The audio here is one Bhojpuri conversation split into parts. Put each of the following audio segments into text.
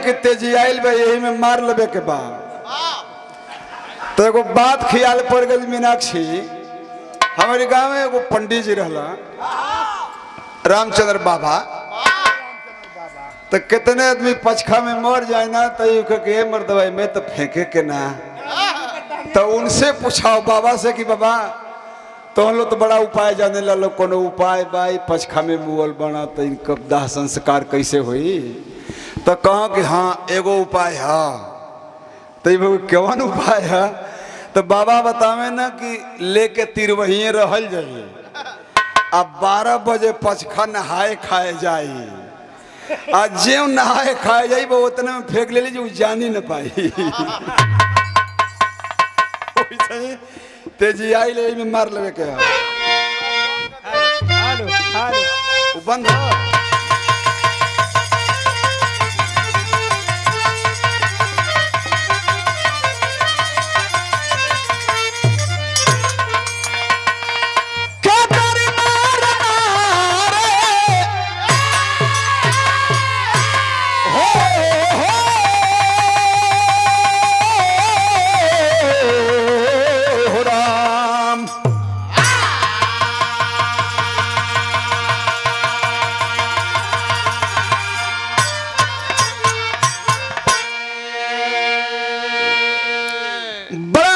कि तेजी आइल बा यही में मार लेबे के बा। तो एगो बात ख्याल पड़ गई मीनाक्षी, हमारे गांव में एगो पंडित जी रहला रामचंद्र बाबा। तो कितने आदमी पचखा में मर जाए ना तो के मर दवाई में तो फेंके के ना। तो उनसे पूछाओ बाबा से कि बाबा तो हम लोग तो बड़ा उपाय जाने ला लोग कोनो उपाय बाई पचखा में मुअल बना तो इनका दाह संस्कार कैसे हुई। तो कहो कि हाँ एगो उपाय है। तो ये कौन उपाय है? तो बाबा बतावे ना कि लेके तिरवही रहल जाइए, अब 12 बजे पचखा नहाए खाए जाइए, आज जो नहाए खाए जाइए वो उतने में फेंक ले लीजिए, जान ही न पाई। तेजी आई ले में मार लेवे के बंद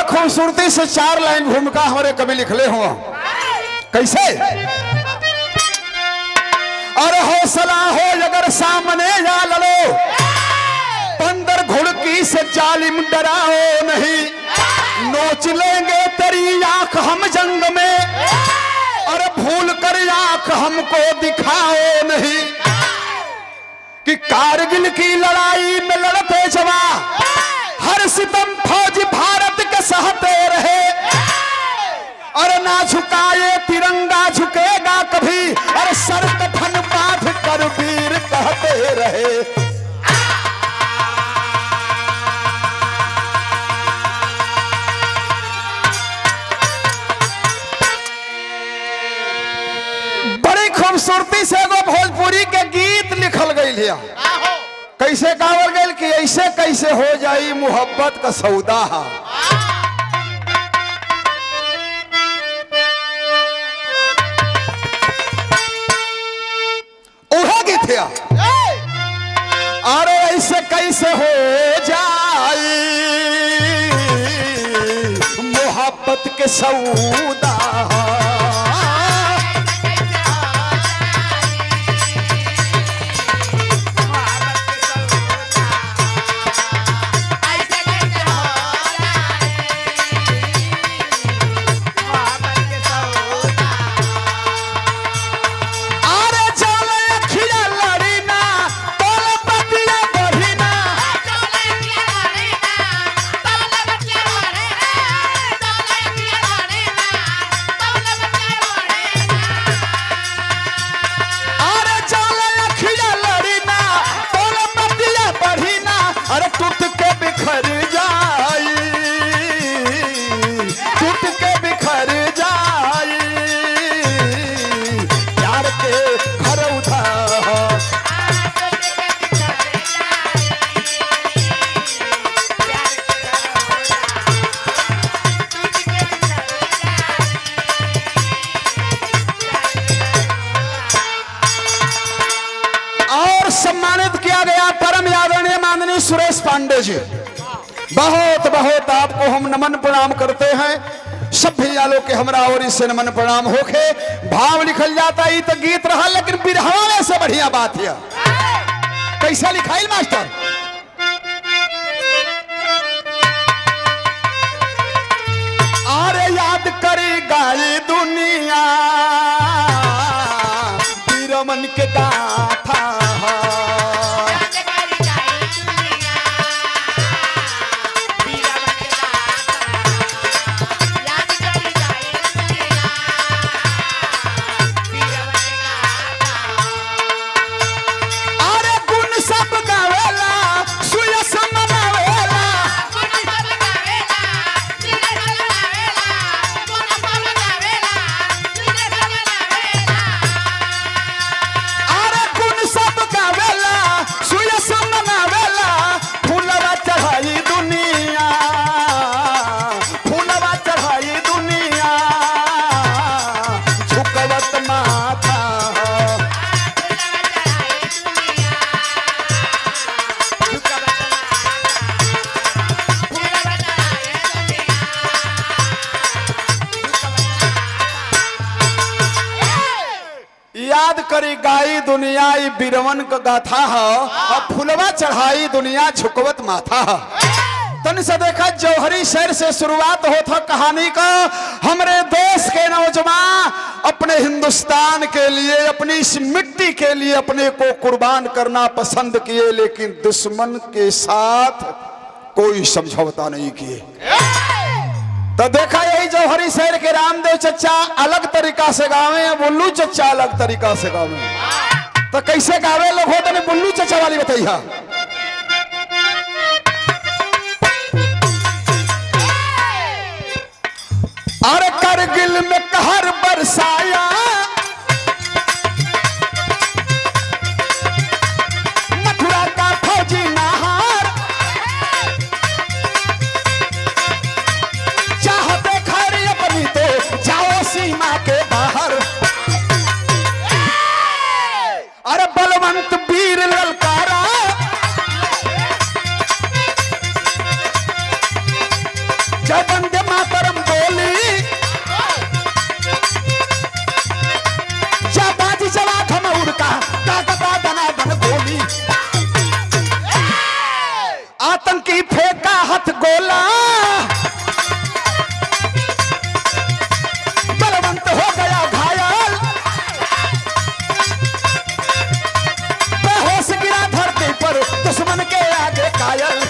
खूबसूरती से 4 लाइन भूमिका हमारे कवि लिखले हुआ। कैसे? अरे हौसला हो अगर सामने जा लड़ो, बंदर घुड़की से जालिम डराओ नहीं, नोच लेंगे तेरी आंख हम जंग में, अरे भूल कर आंख हमको दिखाओ नहीं। कि कारगिल की लड़ाई में लड़ते जवान हर सितम फौज भारत के सहते रहे, और ना झुकाए तिरंगा झुकेगा कभी, और सर कफन बांध कर वीर कहते रहे। बड़ी खूबसूरती से वो भोजपुरी के गीत लिखल गई है। कैसे गावल गए कि ऐसे कैसे हो जाई मोहब्बत का सौदा। उहे गीत है। अरे ऐसे कैसे हो जाई मोहब्बत के सौदा। सुरेश पांडे जी, बहुत बहुत आपको हम नमन प्रणाम करते हैं। सभी आलो के हमरा और इससे नमन प्रणाम होके भाव लिखल जाता है तो गीत रहा, लेकिन बिरहवाने से बढ़िया बात है। कैसा लिखाइल मास्टर? अरे याद करी गाई दुनिया बीरमन के गाथा, करी गाई दुनिया ई बिरवन का गाथा है, और फुलवा चढ़ाई दुनिया झुकवत माथा है। तन से देखा जौहरी शहर से शुरुआत होता कहानी का। हमारे देश के नौजवान अपने हिंदुस्तान के लिए, अपनी इस मिट्टी के लिए अपने को कुर्बान करना पसंद किए, लेकिन दुश्मन के साथ कोई समझौता नहीं किए। तो देखा यही जौहरी शहर के रामदेव चचा अलग तरीका से गावे, बुल्लू चचा अलग तरीका से गावे। तो कैसे गावे लोग हो, तो बुल्लू चचा वाली बताइए। अरे करगिल में कहर बरसाया, मथुरा का फौजी नहार, चाहते खैर अपनी तो जाओ सीमा के बाहर। अरे बलवंत वीर ललकारा, जब वंदे मातरम बोली, चला खमौर का ताकता दनादन गोली, आतंकी फेंका हाथ गोला, बलवंत हो गया घायल, बेहोश गिरा धरती पर दुश्मन के आगे कायल।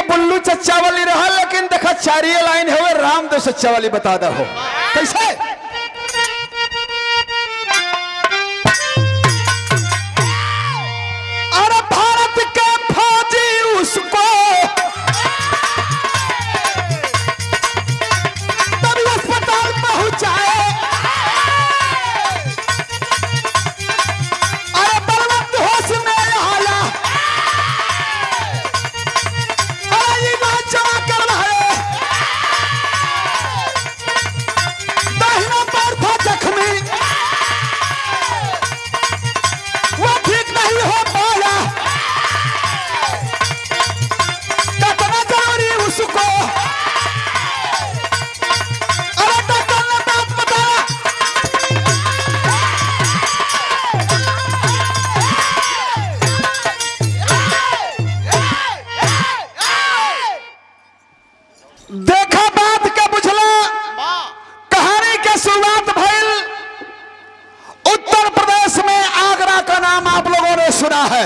बुल्लू चचा वाली रहा, लेकिन देखा चारिये लाइन है रामदेव चचा वाली बता दो हो कैसे। अरे भारत के फौजी उसको तभी अस्पताल पहुंचाए। अरे बलवंत होश में आया, जमा कर रहे, दाहिना पैर था जख्मी, वो ठीक नहीं हो पाया। कितना जरूरी उसको, अरे डॉक्टर ने बात बताया। देखा बात का बुझला, कहानी के शुरुआत भइल उत्तर प्रदेश में। आगरा का नाम आप लोगों ने सुना है।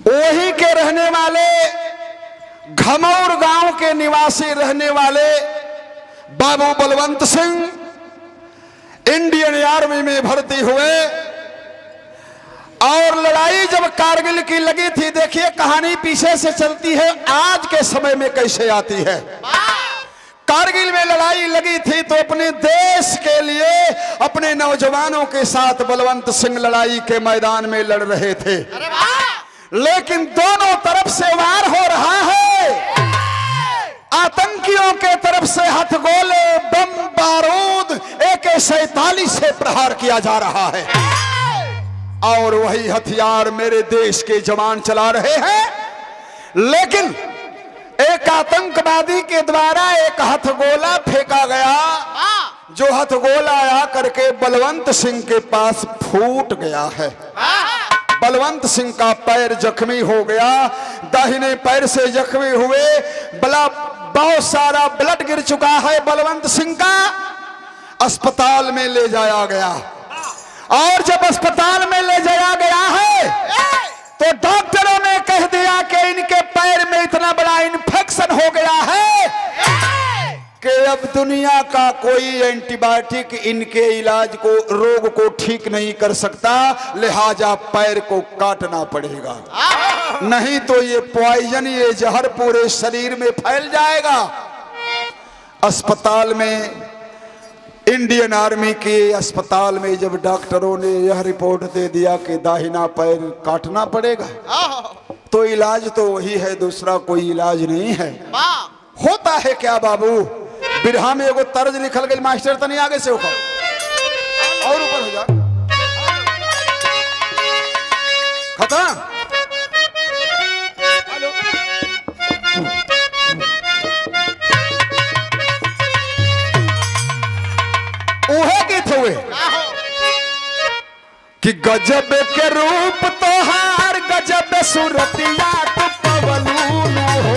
वही के रहने वाले घमौर गांव के निवासी रहने वाले बाबू बलवंत सिंह इंडियन आर्मी में भर्ती हुए, और लड़ाई जब कारगिल की लगी थी, देखिए कहानी पीछे से चलती है, आज के समय में कैसे आती है। कारगिल में लड़ाई लगी थी तो अपने देश के लिए अपने नौजवानों के साथ बलवंत सिंह लड़ाई के मैदान में लड़ रहे थे, लेकिन दोनों तरफ से वार हो रहा है। आतंकियों के तरफ से हथगोले, बम, बारूद, AK-47 से प्रहार किया जा रहा है, और वही हथियार मेरे देश के जवान चला रहे हैं। लेकिन एक आतंकवादी के द्वारा एक हथगोला फेंका गया, जो हथगोला आया करके बलवंत सिंह के पास फूट गया है। बलवंत सिंह का पैर जख्मी हो गया, दाहिने पैर से जख्मी हुए, बहुत सारा ब्लड गिर चुका है। बलवंत सिंह का अस्पताल में ले जाया गया, और जब अस्पताल में ले जाया गया है तो डॉक्टरों ने कह दिया कि इनके पैर में इतना बड़ा इन्फेक्शन हो गया है कि अब दुनिया का कोई एंटीबायोटिक इनके इलाज को, रोग को ठीक नहीं कर सकता, लिहाजा पैर को काटना पड़ेगा, नहीं तो ये पॉइजन, ये जहर पूरे शरीर में फैल जाएगा। अस्पताल में, इंडियन आर्मी के अस्पताल में जब डॉक्टरों ने यह रिपोर्ट दे दिया कि दाहिना पैर काटना पड़ेगा, तो इलाज तो वही है, दूसरा कोई इलाज नहीं है। होता है क्या बाबू, बिरहा में एगो तर्ज लिखल गई, मास्टर तनी आगे से उठो और ऊपर हो जा, खत्म। कि गजब के रूप तोहार गजब सूरतिया तो पवलून हो।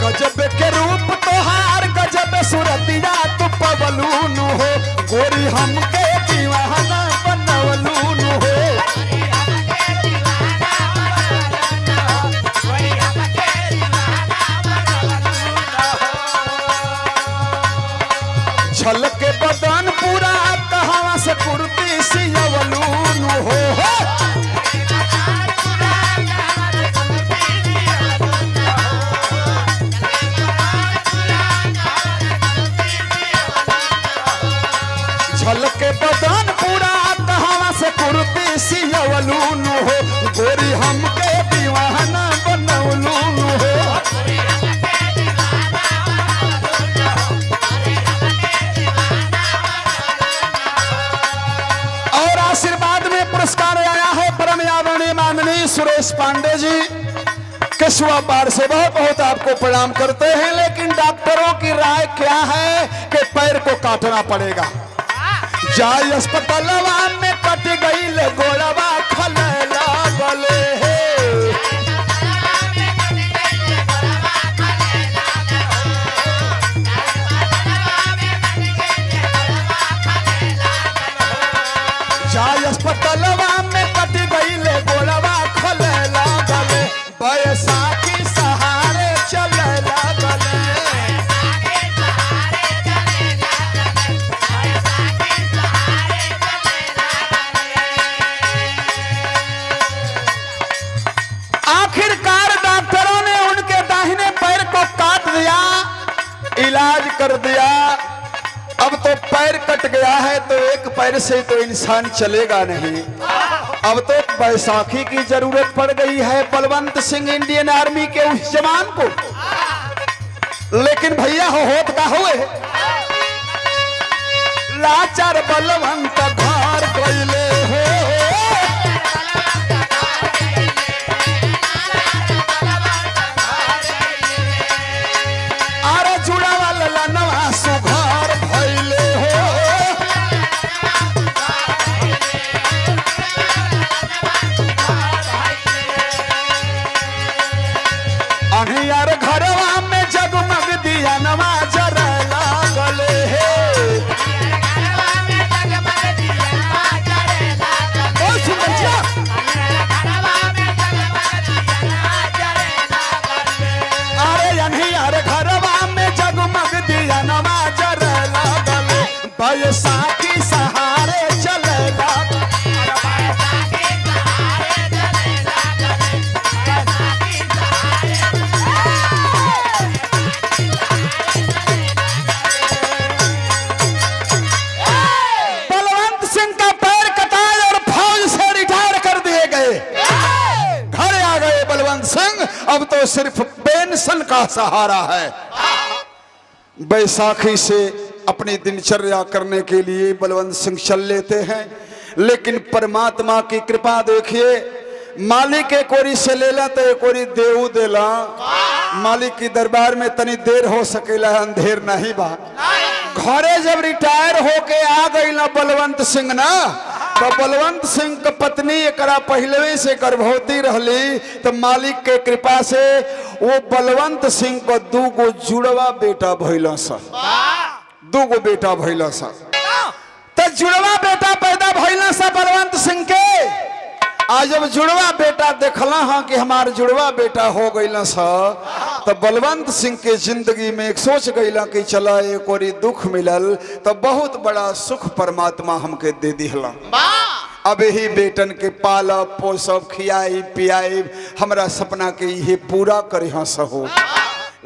गजब के रूप तोहार गजब सूरतिया तो पवलून हो। गोरी हमके दीवाना बनवलून हो। छलक के बदन पूरा कहाँ से कुर्ती सियवलून हो। छलक के बदन पूरा कहाँ से कुर्ती सियवलून हो। गोरी हमके दीवाना बनवलून हो। आशीर्वाद में पुरस्कार आया है परम आदरणीय माननीय सुरेश पांडे जी केशवा पार से बहुत बहुत आपको प्रणाम करते हैं। लेकिन डॉक्टरों की राय क्या है कि पैर को काटना पड़ेगा। जाय अस्पतालवा में कट गई ले गोड़वा खलेला गले है। जाय अस्पतालवा में कट गई ले गोड़वा खलेला गले। बैसाखी सहारे चलेला गले। आखिरकार डॉक्टरों ने उनके दाहिने पैर को काट दिया, इलाज कर दिया। अब तो पैर कट गया है तो एक पैर से तो इंसान चलेगा नहीं। अब तो बैसाखी की जरूरत पड़ गई है बलवंत सिंह इंडियन आर्मी के उस जवान को। लेकिन भैया होत का हुए लाचार बलवंत घर गइले हो। अरे जुड़ा वाला नवा सुघर भइले हो। अनियार घरवा में जगमग दिया नवा जरला गले हे। अरे अनियार घरवा में जगमग दिया नवा जरला गले। बैसाखी सहारे चलेगा। अब तो सिर्फ पेंशन का सहारा है। बैसाखी से अपनी दिनचर्या करने के लिए बलवंत सिंह चल लेते हैं। लेकिन परमात्मा की कृपा देखिए, मालिक एक ओरी से लेला तो एक ओरी देऊ देला। मालिक की दरबार में तनी देर हो सकेला, अंधेर नहीं बा। घरे जब रिटायर होके आ गई ना बलवंत सिंह ना, तो बलवंत सिंह की पत्नी एकरा पहले से गर्भवती रहली। तो मालिक के कृपा से वो बलवंत सिंह को दूगो जुड़वा बेटा भइला सा। दूगो बेटा भइला सा। तो जुड़वा बेटा पैदा भइला सा बलवंत सिंह के। आज जब जुड़वा बेटा देखला हाँ कि हमार जुड़वा बेटा हो गईला सा, तो बलवंत सिंह के जिंदगी में एक सोच गईला कि चला एक और दुख मिलल तो बहुत बड़ा सुख परमात्मा हमके दे दिहला। अब ही बेटन के पालब पोसब खियाई पियाई हमरा सपना के ये पूरा करे हाँ सहो।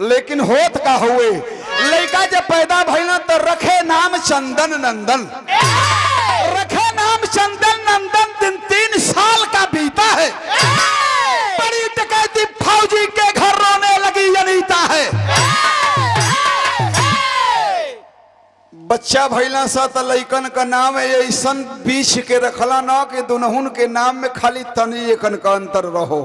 लेकिन होत का हुए लड़का जब पैदा भइला तो रखे नाम चंदन नंदन। रखे नाम चंदन नंदन। दिन 3 साल का बीता है। बड़ी डकैती फौजी के घर रोने लगी अनीता है। बच्चा भैला सा त लइकन का नाम ऐसन बीच के रखला ना कि दुनहुन के नाम में खाली तनी एकन का अंतर रहो।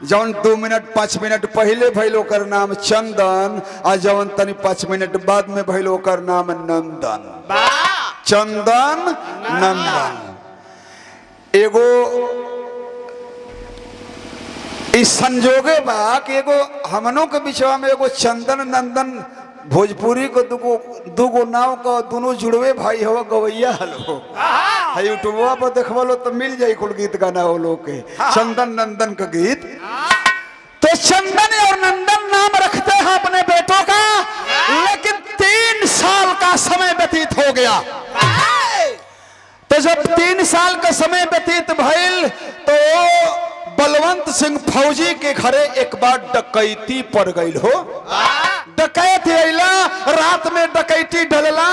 जौन 2 मिनट 5 मिनट पहले भइल ओकर नाम चंदन आ जौन तनी 5 मिनट बाद में भइल ओकर नाम नंदन। चंदन नंदन एगो इस संजोगे बा कि एगो हमनों के बिचवा में एगो चंदन नंदन भोजपुरी को दूगो नाव का दोनों जुड़वे भाई हो गवैया हलो है यूट्यूबवा पर देखवा लो तो मिल जाई कुल गीत गाना हो लोग के चंदन नंदन का गीत। तो चंदन और नंदन नाम रखते हैं अपने बेटों का, लेकिन 3 साल का समय व्यतीत हो गया। तो जब 3 साल का समय व्यतीत भइल तो बलवंत सिंह फौजी के घरे एक बार डकैती पड़ गई हो। डकैत अइला, रात में डकैती ढलला,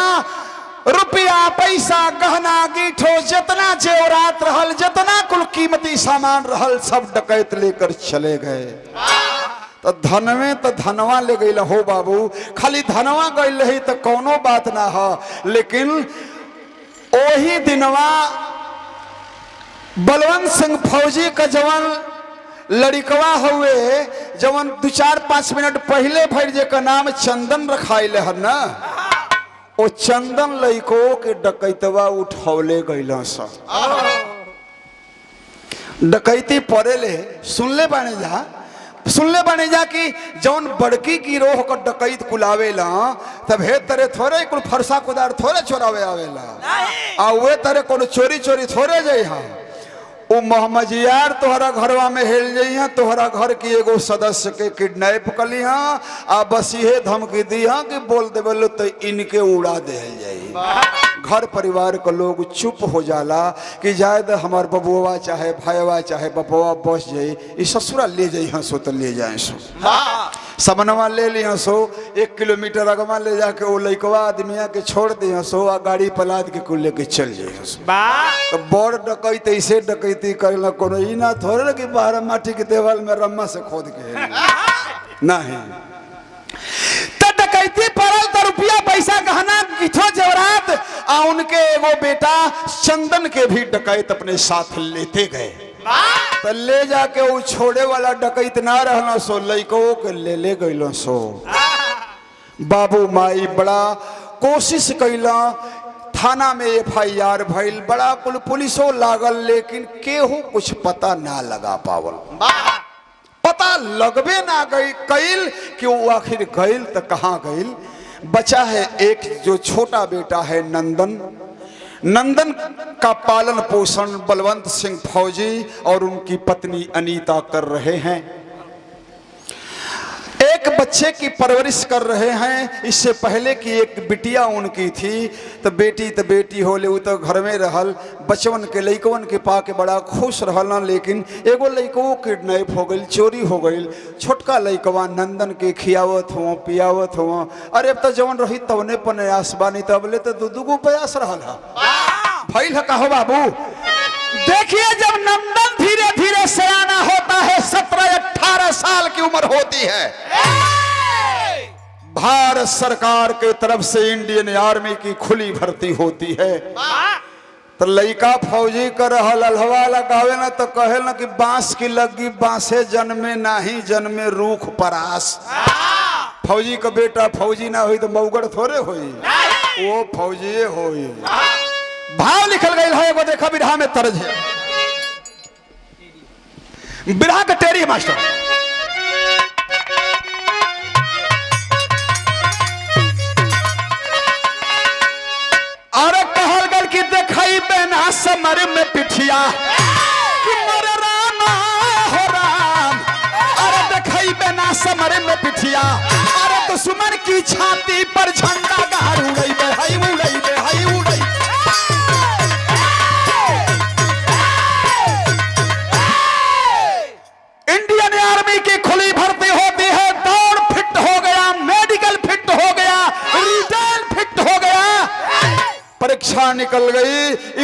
रुपया पैसा गहना गीठो जितना जेवरात रहल, जितना कुल कीमती सामान रहल, सब डकैत लेकर चले गए। तो धनवे तो धनवा ले गई हो बाबू, खाली धनवा गई रही तो कोनो बात ना हो, लेकिन ओही दिनवा बलवंत सिंह फौजी का जवान लड़िकवा हुए जवन 2-4-5 मिनट पहले भर जे का नाम चंदन रखाइल है ना, ओ चंदन लइको के डकैतवा उठौले गइला सा। डकैती पड़ेले सुनले बाने जा कि जौन बड़की गिरोह का डकैत कुलावेला तब हे तरे थोड़े कुल फरसा कुदार थोड़े चोरावे आवेला, आ वे तरे कोनो चोरी थोड़े जाइ। हाँ वो मोहम्मद यार तोहरा घरवा में हेल जाइ हाँ, तोहरा घर की एगो सदस्य के किडनैप कली हाँ, आ बस ये धमकी दी हाँ कि बोल दे बोलो तो इनके उड़ा दे जाई। घर परिवार का लोग चुप हो जाला कि जायद हमार बबुआ चाहे भाईवा चाहे बबुआ बस जाई, इस ससुरा ले जाई हाँ सो तो ले जाए सो समनवा ले लिया सो 1 किलोमीटर अगवा ले जाके वो लइकवा आदमिया के छोड़ दिया सो आ गाड़ी पलाद के कुल लेके चल जाइए सो। तो बड़ डकैत ऐसे डकैती करेला कोनो ई ना थोड़े कि बाहर माटी के देवाल में रम्मा से खोद के नहीं। तो डकैती पड़ल तो रुपया पैसा गहना किथो जेवरात आ उनके एगो बेटा चंदन के भी डकैत अपने साथ लेते गए। तो ले जाके वो छोड़े वाला डकैत ना रहना सो, लइको के ले गइलो सो। बाबू माई बड़ा कोशिश कैला, थाना में FIR भइल, बड़ा कुल पुलिसो लागल, लेकिन केहू कुछ पता ना लगा पावल। पता लगबे ना गई कैल कि वो आखिर गइल तो कहाँ गइल। बचा है एक जो छोटा बेटा है नंदन का पालन पोषण बलवंत सिंह फौजी और उनकी पत्नी अनीता कर रहे हैं। एक बच्चे की परवरिश कर रहे हैं। इससे पहले कि एक बिटिया उनकी थी, तो बेटी होले वो तो घर में रहल, बचवन के लइकवन के पा के बड़ा खुश रहल, लेकिन एगो लइको किडनैप हो गई, चोरी हो गई। छोटका लइकवा नंदन के खियावत हुआ पियावत हुआ। अरे अब तो जवन रही तवने प्रयास बानी, तबले तो दू प्रयास रहल भइल है। कहो बाबू देखिए, जब नंदन धीरे धीरे सयाना होता है, 17-18 साल की उम्र होती है, भारत सरकार के तरफ से इंडियन आर्मी की खुली भर्ती होती है। तो लइका फौजी कर हलवा लगावे ना तो कहे ना कि बांस की लगी बांसे जन्मे नाही जन्मे रूख परास। फौजी का बेटा फौजी ना हुई तो मऊगड़ थोड़े हुई, वो फौजी हुई। भाव लिखल गई है, वो देखा बिरहा में तर्ज है, बिरहा का टेरी मास्टर। और कहल गल कि देखई बेना समर में पिठिया कि मोर रामा हो राम। अरे देखई बेना समर में पिठिया, अरे दुश्मन की छाती पर झंडा गाड़ उड़ई बे हई उड़ई बे हई उड़ई। इंडियन आर्मी की खुली भर्ती होती है, दौड़ फिट हो गया, मेडिकल फिट हो गया, रिटेल फिट हो गया, परीक्षा निकल गई,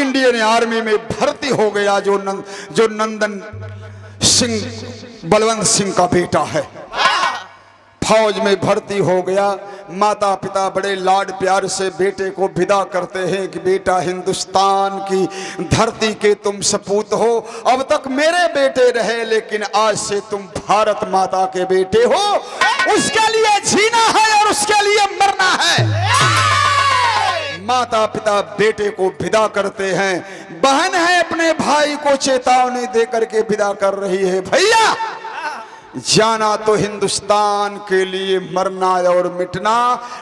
इंडियन आर्मी में भर्ती हो गया। जो नंदन सिंह बलवंत सिंह का बेटा है, फौज में भर्ती हो गया। माता पिता बड़े लाड प्यार से बेटे को विदा करते हैं कि बेटा हिंदुस्तान की धरती के तुम सपूत हो, अब तक मेरे बेटे रहे लेकिन आज से तुम भारत माता के बेटे हो, उसके लिए जीना है और उसके लिए मरना है। माता पिता बेटे को विदा करते हैं, बहन है अपने भाई को चेतावनी देकर के विदा कर रही है, भैया जाना तो हिंदुस्तान के लिए, मरना और मिटना,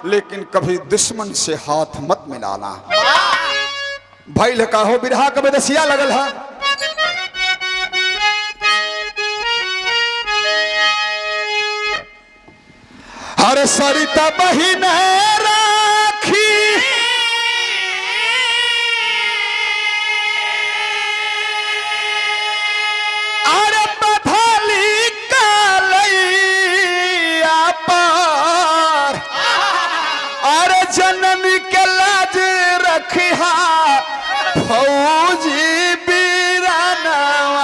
लेकिन कभी दुश्मन से हाथ मत मिलाना। भाई लका हो बिरहा कब दसिया लगल है। हर सरिता बहिन राखी जननी के लाज रखिया फौजी बीरानवा।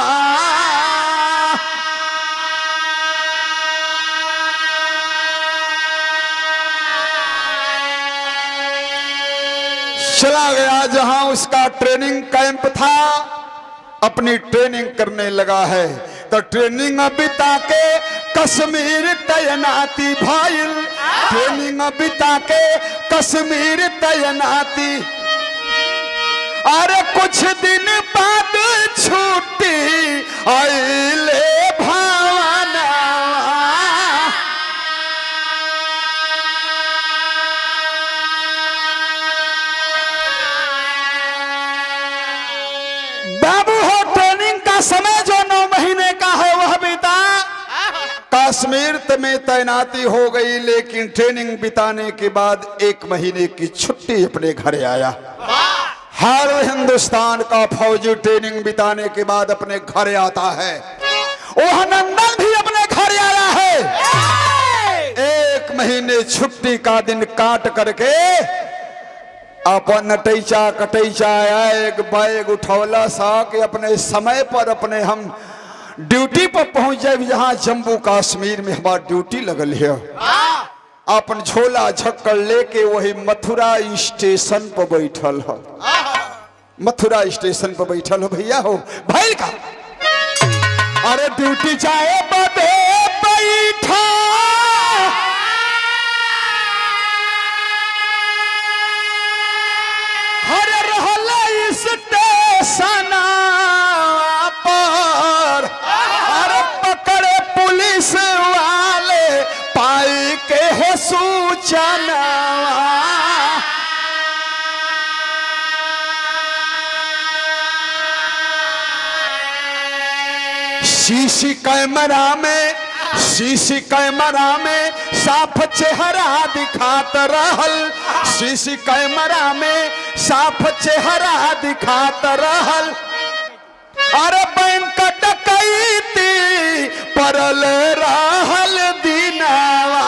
चला गया जहां उसका ट्रेनिंग कैंप था, अपनी ट्रेनिंग करने लगा है। तो ट्रेनिंग बिता के कश्मीर तैनाती भाईल, ट्रेनिंग बिता के कश्मीर तैनाती। अरे कुछ दिन बाद छुट्टी आइले भावना। बाबू हो ट्रेनिंग का समय जो 9 महीने का है वह बीता, कश्मीर में तैनाती हो गई, लेकिन ट्रेनिंग बिताने के बाद 1 महीने की छुट्टी अपने घर आया। हर हिंदुस्तान का फौजी ट्रेनिंग बिताने के बाद अपने घर आता है, वह नंदन भी अपने घर आया है। 1 महीने छुट्टी का दिन काट करके अपन नटैचा कटैचा एक बैग उठौला सा कि अपने समय पर अपने हम ड्यूटी पर पहुंच जाए, जहां जम्मू कश्मीर में हमारा ड्यूटी लगल है। अपन झोला झक्कर लेके वही मथुरा स्टेशन पर बैठल हो, मथुरा स्टेशन पर बैठल हो भैया हो भाई का। अरे ड्यूटी जाए बदे बैठा, अरे रहला स्टेशन पर, अरे पकड़े पुलिस वाले पाई के हो सूचना। सीसी कैमरा में साफ चेहरा दिखात रहल, सीसी कैमरा में साफ चेहरा दिखात रहल। अरे बैंक डकैती परल रहल दिनवा।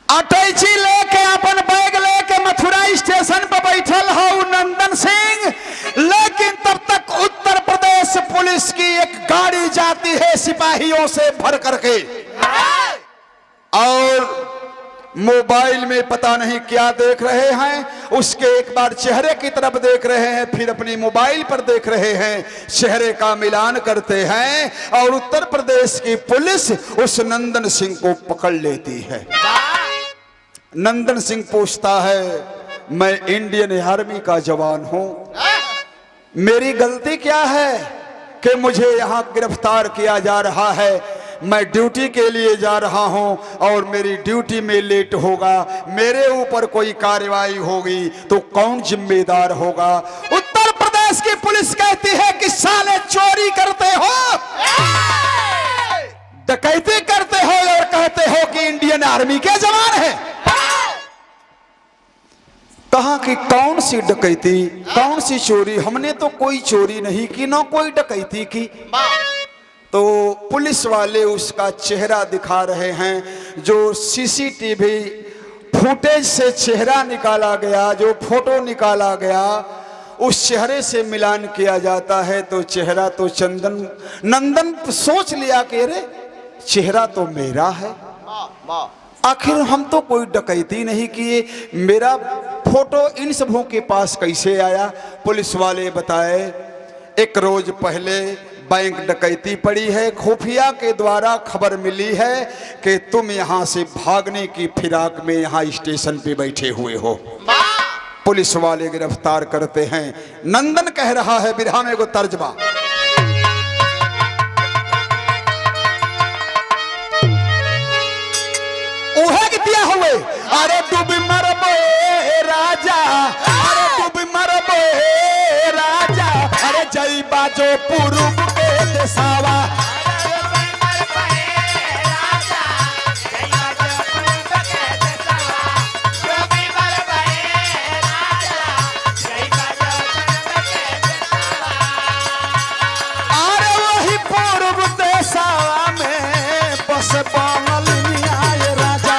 अटैची लेके अपन बैग लेके मथुरा स्टेशन पर बैठल हो नंदन सिंह, लेकिन तब तक उत्तर प्रदेश पुलिस की एक गाड़ी जाती है सिपाहियों से भर करके, और मोबाइल में पता नहीं क्या देख रहे हैं, उसके एक बार चेहरे की तरफ देख रहे हैं, फिर अपनी मोबाइल पर देख रहे हैं, चेहरे का मिलान करते हैं, और उत्तर प्रदेश की पुलिस उस नंदन सिंह को पकड़ लेती है। नंदन सिंह पूछता है, मैं इंडियन आर्मी का जवान हूं, मेरी गलती क्या है कि मुझे यहां गिरफ्तार किया जा रहा है? मैं ड्यूटी के लिए जा रहा हूं और मेरी ड्यूटी में लेट होगा, मेरे ऊपर कोई कार्रवाई होगी तो कौन जिम्मेदार होगा? उत्तर प्रदेश की पुलिस कहती है कि साले चोरी करते हो, डकैती करते हो और कहते हो कि इंडियन आर्मी के जवान हैं। कहा कि कौन सी डकैती, कौन सी चोरी? हमने तो कोई चोरी नहीं की, ना कोई डकैती की। तो पुलिस वाले उसका चेहरा दिखा रहे हैं, जो सीसीटीवी फुटेज से चेहरा निकाला गया, जो फोटो निकाला गया, उस चेहरे से मिलान किया जाता है तो चेहरा तो चंदन नंदन सोच लिया कि अरे चेहरा तो मेरा है, आखिर हम तो कोई डकैती नहीं किए, मेरा फोटो इन सबों के पास कैसे आया। पुलिस वाले बताए एक रोज पहले बैंक डकैती पड़ी है, खुफिया के द्वारा खबर मिली है कि तुम यहाँ से भागने की फिराक में यहाँ स्टेशन पे बैठे हुए हो। पुलिस वाले गिरफ्तार करते हैं। नंदन कह रहा है बिरहा में को तर्जमा, दिया हुए अरे डूब मरबो राजा, अरे डूब मरबो राजा, अरे जई बाजो पूरब के देसावा, अरे वही पूरब देसावा में बस बांगल न्याय राजा,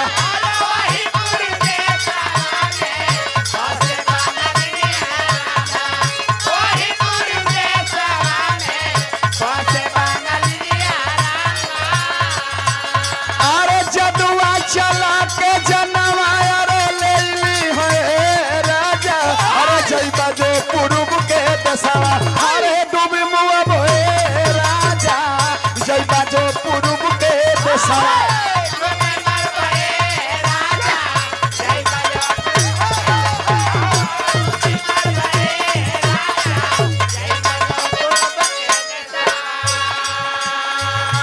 चला के जनवाया रे लेली है राजा, अरे जई बाजो पूरब के देसावा, अरे डूबी मुअब है राजा, जई बाजो पूरब के देसावा।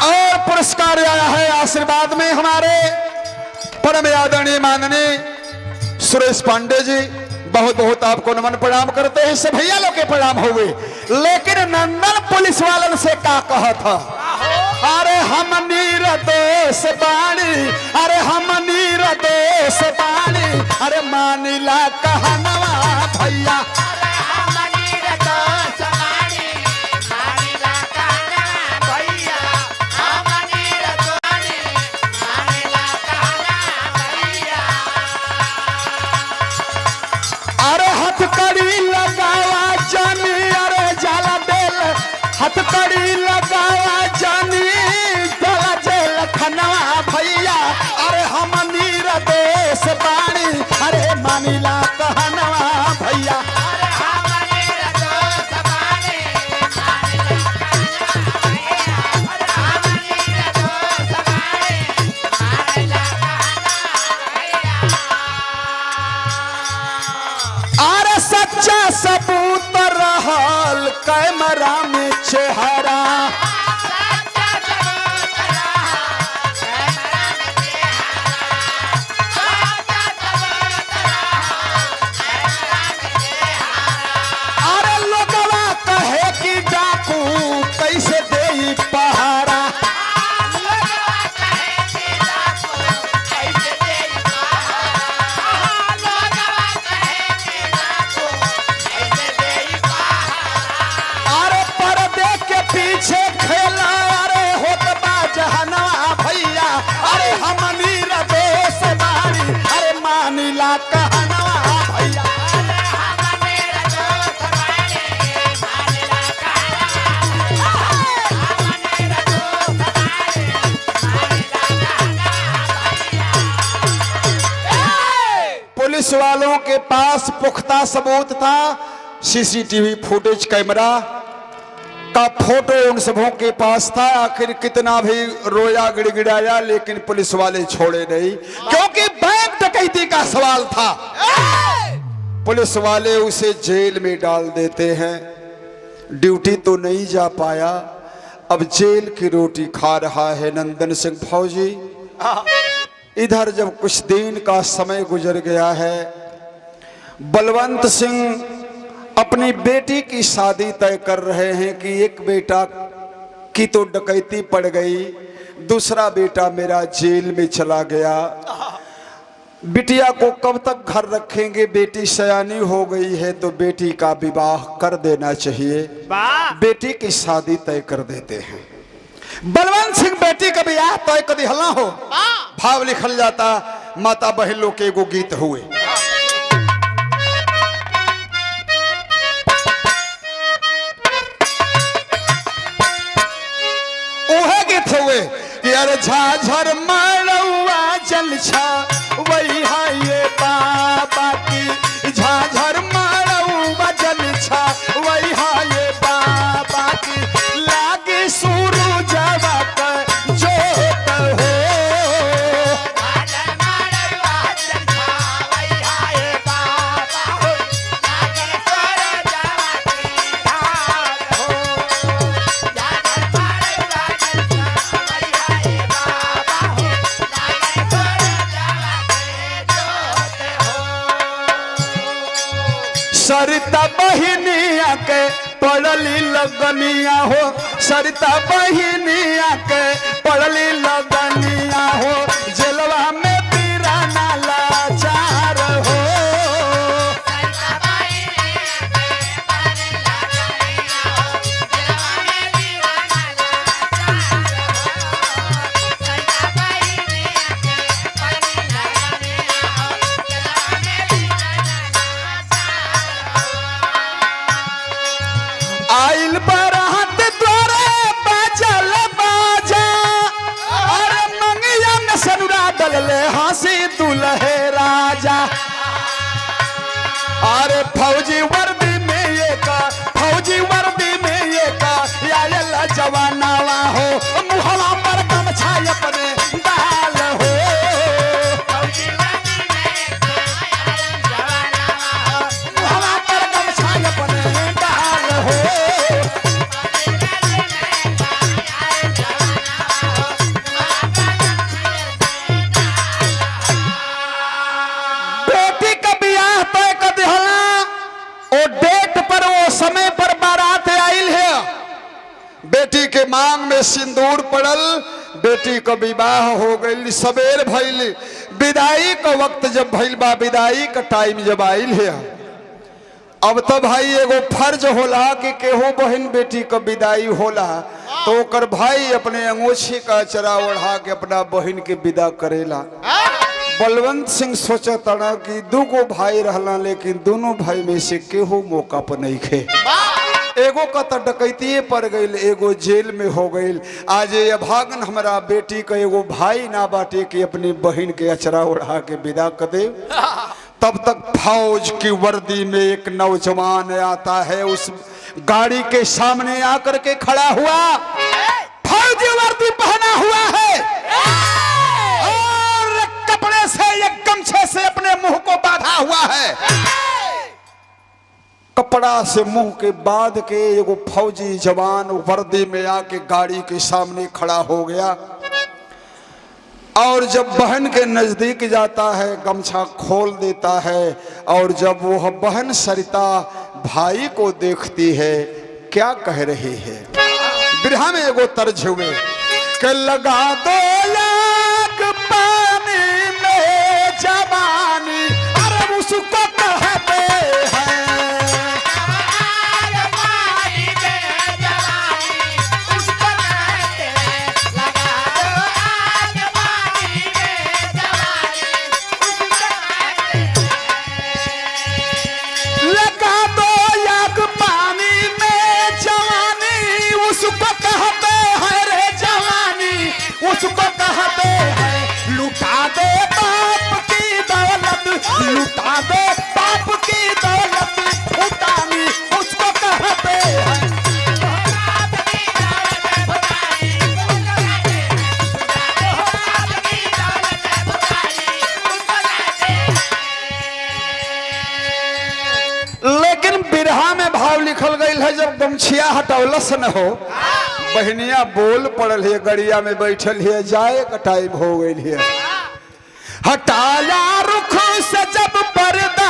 और पुरस्कार आया है आशीर्वाद में हमारे परम आदरणीय माननीय सुरेश पांडे जी, बहुत बहुत आपको नमन प्रणाम करते हैं। सब भैया लोग के प्रणाम हुए, लेकिन नंदन पुलिस वालन से क्या कहा था, अरे हम नीरदोष बाणी, अरे हम नीरदोष बाणी, अरे मानिला कहनवा भैया, हथकड़ी लगावा जानी, अरे जाला बेल हथकड़ी लगावा जानी, जाला जेल खनवा भैया, अरे हम नीरदोष बाणी, अरे मानिला कहनवा भैया, सच्चा सबूत रहल कैमरा में चेहरा, अरे लोगवा कहे कि डाकू कैसे दे पहारा, पीछे खेला अरे होत बा जहनवा भैया, अरे हम नीरदोष बाणी, अरे मानिला कहनवा भैया, पुलिस वालों के पास पुख्ता सबूत था, सीसीटीवी फुटेज कैमरा का फोटो उन सबों के पास था। आखिर कितना भी रोया गिड़गिड़ाया लेकिन पुलिस वाले छोड़े नहीं, क्योंकि बैंक डकैती का सवाल था। पुलिस वाले उसे जेल में डाल देते हैं। ड्यूटी तो नहीं जा पाया, अब जेल की रोटी खा रहा है नंदन सिंह फौजी। इधर जब कुछ दिन का समय गुजर गया है, बलवंत सिंह अपनी बेटी की शादी तय कर रहे हैं कि एक बेटा की तो डकैती पड़ गई, दूसरा बेटा मेरा जेल में चला गया, बिटिया को कब तक घर रखेंगे, बेटी सयानी हो गई है तो बेटी का विवाह कर देना चाहिए। बेटी की शादी तय कर देते हैं। बलवंत सिंह बेटी का ब्याह तय कभी हल्ला हो, भाव लिखल जाता माता बहनों के एगो गीत हुए। यार झाझर मड़ुआ जल छा वही है ये बाबा की झाझर मड़ुआ जल छा वही है ये बाबा की लागी सूरज का जोत हो सरिता बहिनिया के पड़ली लगनिया हो सरिता बहिनिया के पड़ली लगनिया हो जेलवा में पीरा नाला चार हो आइल बरात द्वारे बाजल बाजा अरे मंगिया में सनुरा डलले हंसी दुल्हे राजा अरे फौजी वर्दी में ये का फौजी वर्दी में ये का आयल जवानावा हो मुहला पर गमछा अपने डाल हो मुहला पर गमछा अपने डाल हो समय पर बारात आइल है बेटी के मांग में सिंदूर पड़ल बेटी का विवाह हो गई सवेर भइल विदाई का वक्त जब भइल बा विदाई का टाइम जब आइल है अब तो भाई एगो फर्ज होला कि केहू बहन बेटी का विदाई होला तो ओकर भाई अपने अंगोछी का चरा ओढ़ा के अपना बहन के विदा करेला बलवंत सिंह सोचा तड़ा कि दूगो भाई रहला लेकिन दोनों भाई में से केहू मौका पर नहीं खे एगो का तो डकैती पड़ गई एगो जेल में हो गई आज ये अभागन हमारा बेटी का एगो भाई ना बाटे कि अपनी बहन के अचरा उड़ा के विदा कर दे तब तक फौज की वर्दी में एक नौजवान आता है उस गाड़ी के सामने आकर के खड़ा हुआ फौजी वर्दी पहना हुआ है से एक गमछे से अपने मुंह को बांधा हुआ है कपड़ा से मुंह के बांध के एगो फौजी जवान वर्दी में आके गाड़ी के सामने खड़ा हो गया और जब बहन के नजदीक जाता है गमछा खोल देता है और जब वह बहन सरिता भाई को देखती है क्या कह रही है बिरहा में एगो तर्ज हुए कि लगा दो लाख पानी में जवानी अरे उसको कहते हैं लगा दो आग पानी में जवानी उसको कहते हैं रे जवानी उसको कहते हैं लुटा दे बाप की दौलत लुटा दे बाप की दौलत उठानी उसको कहते हैं लेकिन बिरहा में भाव लिखल गई है जब गमछिया हटौलस न हो बहनिया बोल पड़ल है गड़िया में बैठल है जाए का टाइम हो गई है हटाया रुख से जब पर्दा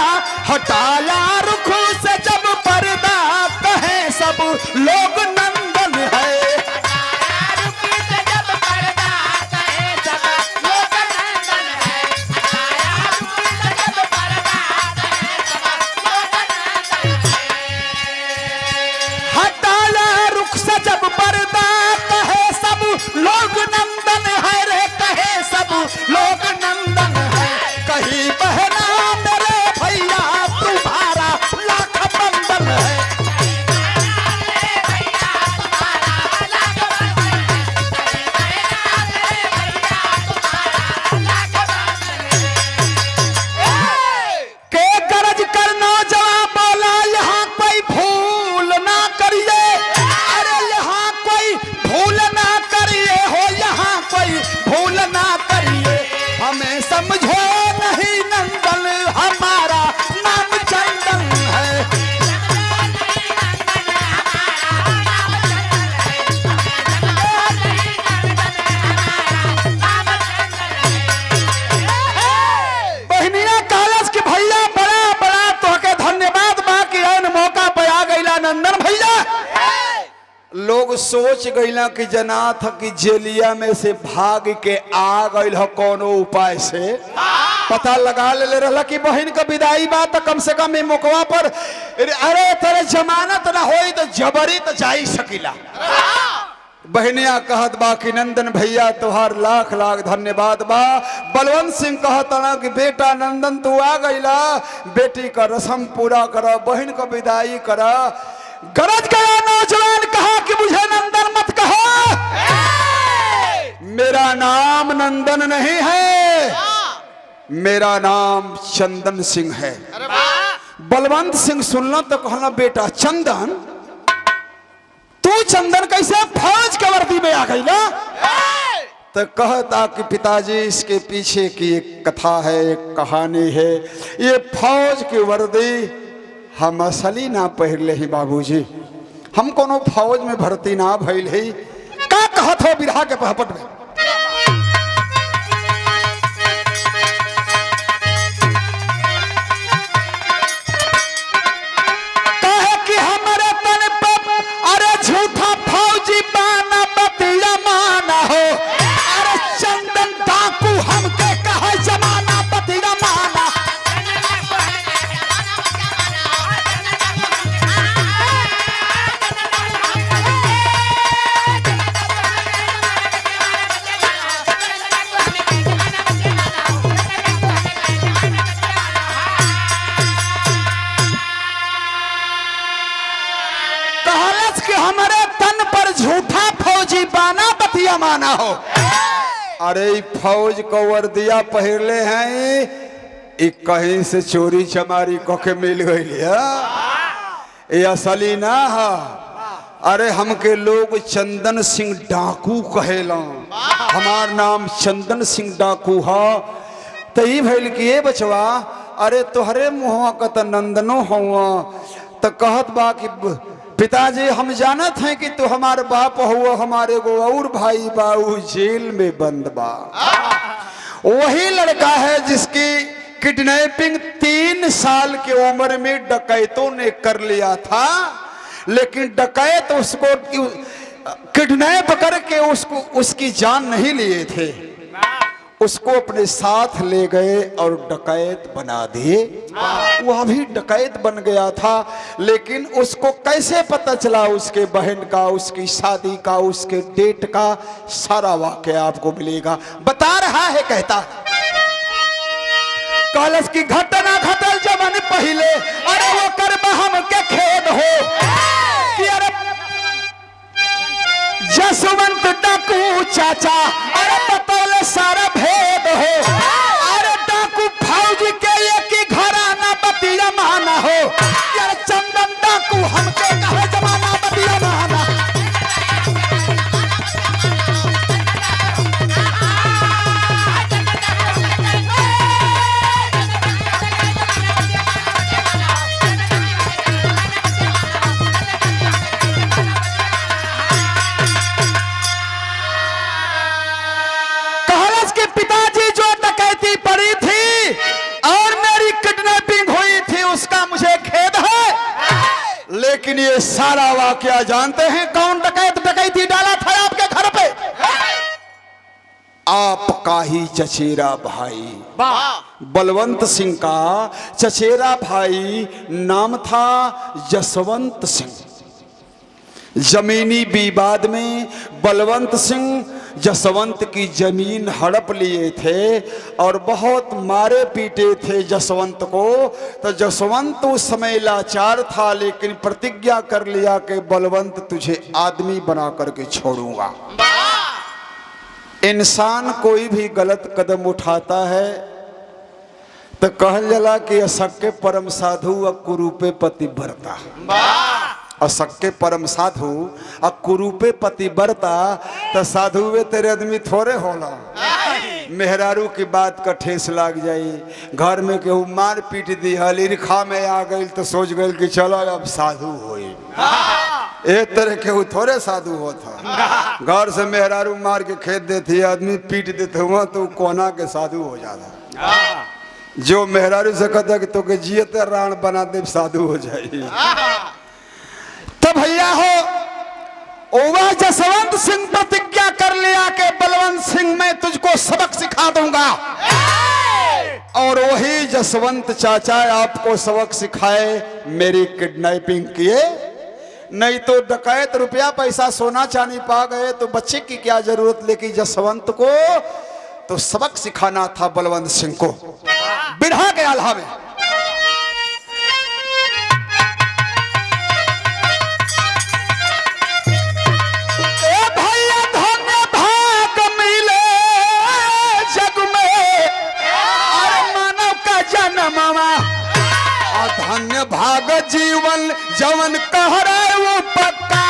हटाया रुख से जब पर्दा कहे सब लोग नंदन है लोग नंदन है रे कहे सब लोग नंदन है कहीं बहना मेरे भैया तुम्हारा लाख बंधन है सोच गईला कि जनाथ कि जेलिया में से भाग के आ गईल हो कोनो उपाय से पता लगा ले रहा कि बहन का विदाई बात तो कम से कम मौकवा पर अरे तेरे जमानत ना होई तो जबरी तो जा ही सकीला। बहनिया कहत बा कि नंदन भैया तुहार लाख लाख धन्यवाद बा। बलवंत सिंह कहता ना कि बेटा नंदन तू आ गईला, बेटी का रस्म पूरा करा, बहन का विदाई करा। गरज गया नौजवान कहा कि मुझे नंदन मत कहो, मेरा नाम नंदन नहीं है, मेरा नाम चंदन सिंह है। बलवंत सिंह सुनना तो कहना बेटा चंदन, तू चंदन कैसे फौज के वर्दी में आ गई ना? तो कहता कि पिताजी इसके पीछे की एक कथा है, एक कहानी है। ये फौज की वर्दी हम असली ना पहले ही बाबूजी, हम कोनो फौज में भर्ती ना भइल है। का कहत हो बिरहा के पहपट में? कहे कि हमारे तन पर अरे झूठा फौजी बाना बतिया माना हो, अरे चंदन डाकू हमके कहे जमाना बतिया माना। हमारे तन पर झूठा फौजी बाना बतिया माना हो। अरे फौज को वर्दिया पहले हैं, कहीं से चोरी चमारी को के मिल गई, ये असली ना है। अरे हमके लोग चंदन सिंह डाकू कहेला, हमार नाम चंदन सिंह डाकू है। तो ये भैल कि ये बचवा अरे तोहरे मुँह का तो नंदनो हुआ। तो कहत बा कि पिताजी हम जानत हैं कि तू हमारे बाप हुआ, हमारे को और भाई बाऊ जेल में बंद बा। वही लड़का है जिसकी किडनैपिंग 3 साल की उम्र में डकैतों ने कर लिया था, लेकिन डकैत उसको किडनैप करके उसकी जान नहीं लिए थे, उसको अपने साथ ले गए और डकैत बना दिए। वह भी डकैत बन गया था, लेकिन उसको कैसे पता चला उसके बहन का, उसकी शादी का, उसके डेट का सारा वाकया आपको मिलेगा। बता रहा है कहता कॉलेज की घटना घटल जमन पहले, अरे वो करब हम के खेद हो कि अरे जसवंत डाकू चाचा अरे बतौले सारा भेद हो। अरे डाकू फौज के एक ही घराना बतिया माना हो, यार चंदन डाकू हमके कहे जमाना बतिया माना। पिताजी जो डकैती पड़ी थी और मेरी किडनैपिंग हुई थी उसका मुझे खेद है, लेकिन ये सारा वाकया जानते हैं कौन डकैती डाला था आपके घर पे? आपका ही चचेरा भाई बलवंत सिंह का चचेरा भाई नाम था जसवंत सिंह। जमीनी विवाद में बलवंत सिंह जसवंत की जमीन हड़प लिए थे और बहुत मारे पीटे थे जसवंत को। तो जसवंत उस समय लाचार था, लेकिन प्रतिज्ञा कर लिया कि बलवंत तुझे आदमी बना करके छोड़ूंगा। इंसान कोई भी गलत कदम उठाता है तो कहल जला कि असक्के परम साधु और कुरूपे पतिव्रता, असक्के परम साधु और कुरूपे पतिव्रता। तो साधुवे तेरे आदमी थोड़े होला, मेहरारू की बात का ठेस लाग जाई, घर में केहू मार पीट दी हल, ईर्खा में आ गई तो सोच गई कि चलो अब साधु होई। एक तरह केहू थोड़े साधु होता, घर से मेहरारू मार के खेत देती आदमी पीट देते हुआ तो कोना के साधु हो जाता। जो मेहरारू से कहता कि तो के जियते राण बना दे साधु हो जाए। तो भैया हो वह जसवंत सिंह प्रतिज्ञा कर लिया कि बलवंत सिंह मैं तुझको सबक सिखा दूंगा, और वही जसवंत चाचा आपको सबक सिखाए, मेरी किडनैपिंग किए। नहीं तो डकैत रुपया पैसा सोना चांदी पा गए तो बच्चे की क्या जरूरत, लेकिन जसवंत को तो सबक सिखाना था बलवंत सिंह को बिरहा के आल्हा में। धन्य भाग जीवन जवन कह रहे वो पक्का,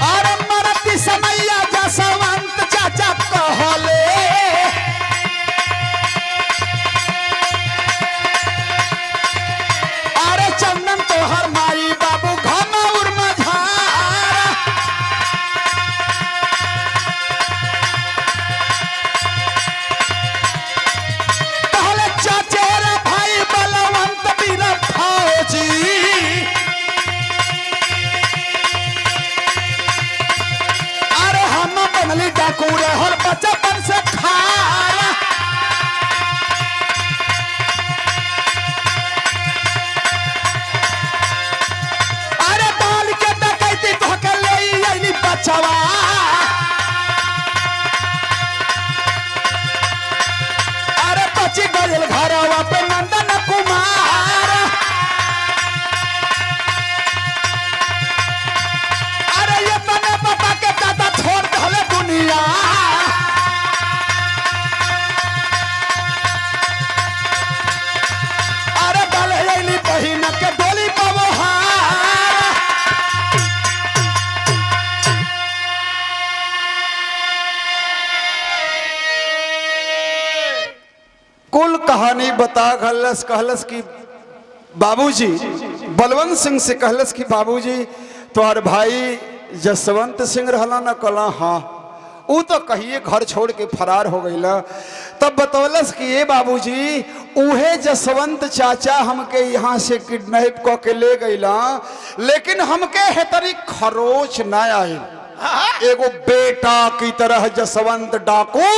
अरे मरती समैया जसवंत चाचा कहले, अरे चंदन तोहर माई बाबू घमौर मझार, डाकू हर बचपन से खाया, अरे बाल के डकैती धोके ले बचवा, अरे बची गयल घरवा पे नंदन कुमार, अरे ये तने पता के दादा छोड़ दले दुनिया, अरे बलहली बहिन के डोली पवहार, कुल कहानी बता कहलस की बाबूजी बलवंत सिंह से कहलस कि बाबूजी तोहर भाई जसवंत सिंह रहला न कला, हाँ वो तो कहिए घर छोड़ के फरार हो गईला। तब बतौलस कि ये बाबूजी उहे जसवंत चाचा हमके यहाँ से किडनैप क के ले गईला, लेकिन हमके हेतरी खरोच न आए, एगो बेटा की तरह जसवंत डाकू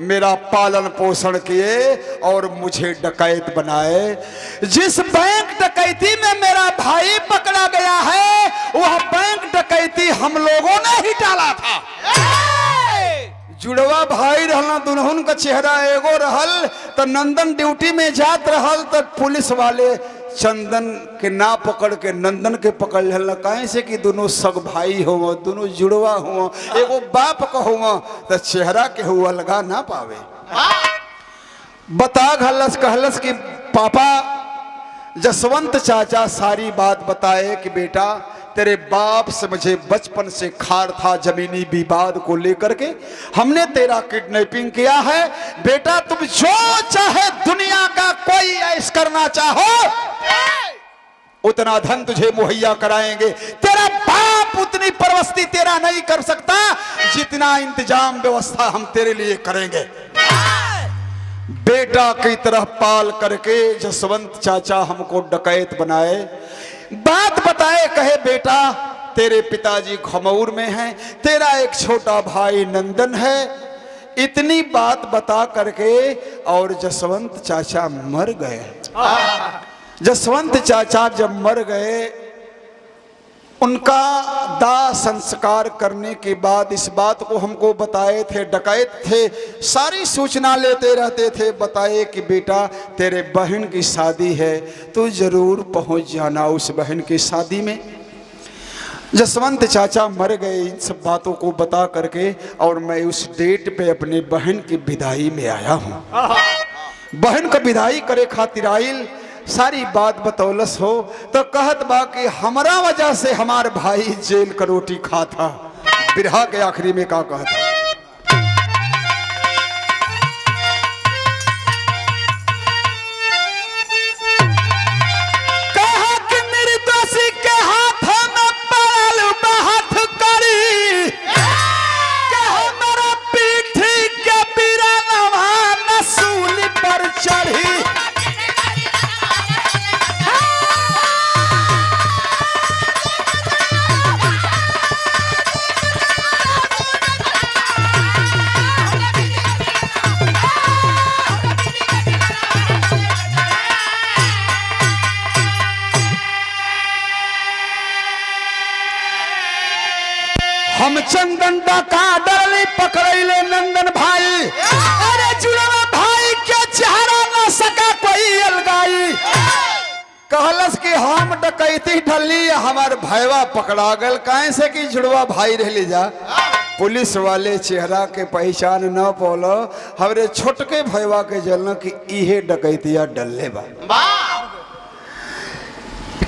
मेरा पालन पोषण किए और मुझे डकैत बनाए। जिस बैंक डकैती में मेरा भाई पकड़ा गया है वह बैंक डकैती हम लोगों ने ही डाला था। जुड़वा भाई रहना, दुल्हन का चेहरा एगो रहल, तो नंदन ड्यूटी में जात रहल तो पुलिस वाले चंदन के ना पकड़ के नंदन के पकड़ लेना, कहे से कि दोनों सग भाई हो, दोनों जुड़वा हो, एगो बाप का हो, तो चेहरा के हुआ लगा ना पावे। बता कहलस कि पापा जसवंत चाचा सारी बात बताए कि बेटा तेरे बाप से मुझे बचपन से खार था, जमीनी विवाद को लेकर के हमने तेरा किडनैपिंग किया है। बेटा तुम जो चाहे दुनिया का कोई ऐश करना चाहो उतना धन तुझे मुहैया कराएंगे, तेरा बाप उतनी परवस्ती तेरा नहीं कर सकता जितना इंतजाम व्यवस्था हम तेरे लिए करेंगे। बेटा की तरह पाल करके जसवंत चाचा हमको डकैत बनाए, बात बताए, कहे बेटा तेरे पिताजी खमौर में हैं, तेरा एक छोटा भाई नंदन है, इतनी बात बता करके और जसवंत चाचा मर गए। जसवंत चाचा जब मर गए उनका दाह संस्कार करने के बाद इस बात को हमको बताए थे, डकैत थे, सारी सूचना लेते रहते थे, बताए कि बेटा तेरे बहन की शादी है, तू जरूर पहुंच जाना उस बहन की शादी में। जसवंत चाचा मर गए इन सब बातों को बता करके, और मैं उस डेट पे अपने बहन की विदाई में आया हूँ। बहन का विदाई करे खातिर आइल, सारी बात बतौलस हो तो कहत बा कि हमारा वजह से हमार भाई जेल का रोटी खा था। बिरहा के आखिरी में का कहता, कहा कि निर्दोषी के हाथ में पड़ल बात करी, कि हमारा पीठी के बिरनवा नसूल पर हम चंदन डाका डरली पकड़ैले नंदन भाई। अरे जुड़वा भाई के चेहरा न सका कोई अलगाई। कहलस कि हम डकैती ढली हमार भैया पकड़ा गल काहे से कि जुड़वा भाई रहली जा। पुलिस वाले चेहरा के पहचान न पौलो हमरे छोटके भैया के जलन कि इहे डकैतिया डल्ले बा।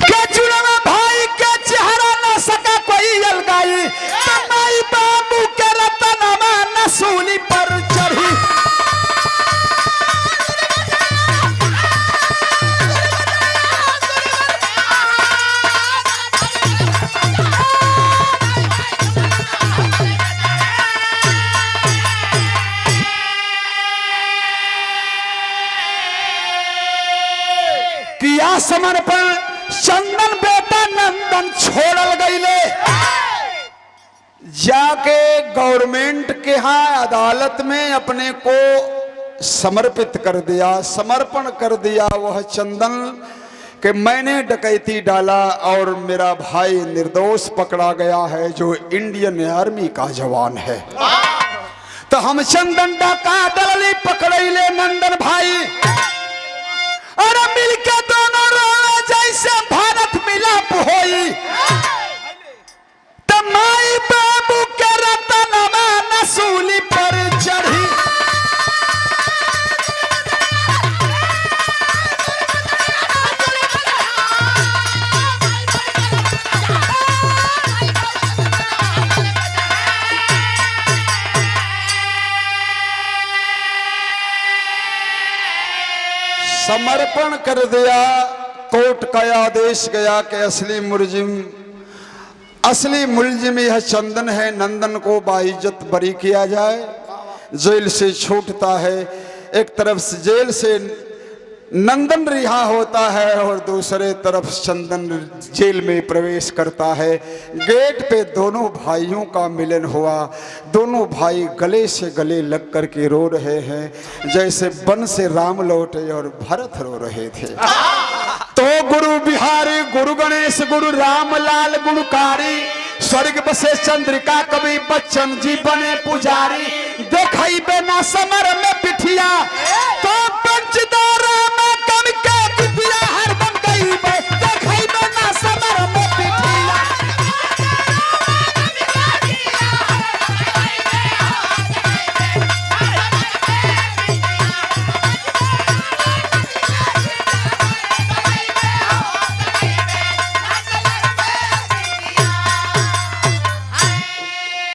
के जुड़वा भाई के चेहरा न सका कोई अलगाई। माई बाबू के रतनमा न सूली पर चढ़ी। किया समर्पण चंदन बेटा नंदन छोड़ल गईले। जाके गवर्नमेंट के यहाँ अदालत में अपने को समर्पित कर दिया, समर्पण कर दिया वह चंदन कि मैंने डकैती डाला और मेरा भाई निर्दोष पकड़ा गया है जो इंडियन आर्मी का जवान है। तो हम चंदन डाका डलली पकड़ैले नंदन भाई। और मिलके दोनों रोवे जैसे भारत मिलाप होई। तो माई बाबू के रतनमा न सूली पर चढ़ी। समर्पण कर दिया। कोर्ट का आदेश गया कि असली मुलजिम यह चंदन है, नंदन को बाइज्जत बरी किया जाए। जेल से छूटता है, एक तरफ से जेल से नंदन रिहा होता है और दूसरे तरफ चंदन जेल में प्रवेश करता है। गेट पे दोनों भाइयों का मिलन हुआ। दोनों भाई गले से गले लग कर के रो रहे हैं जैसे वन से राम लौटे और भरत रो रहे थे। तो गुरु बिहारी गुरु गणेश गुरु रामलाल गुणकारी स्वर्ग बसे चंद्रिका कवि बच्चन जी बने पुजारी। देखई बेना समर में पिठिया तो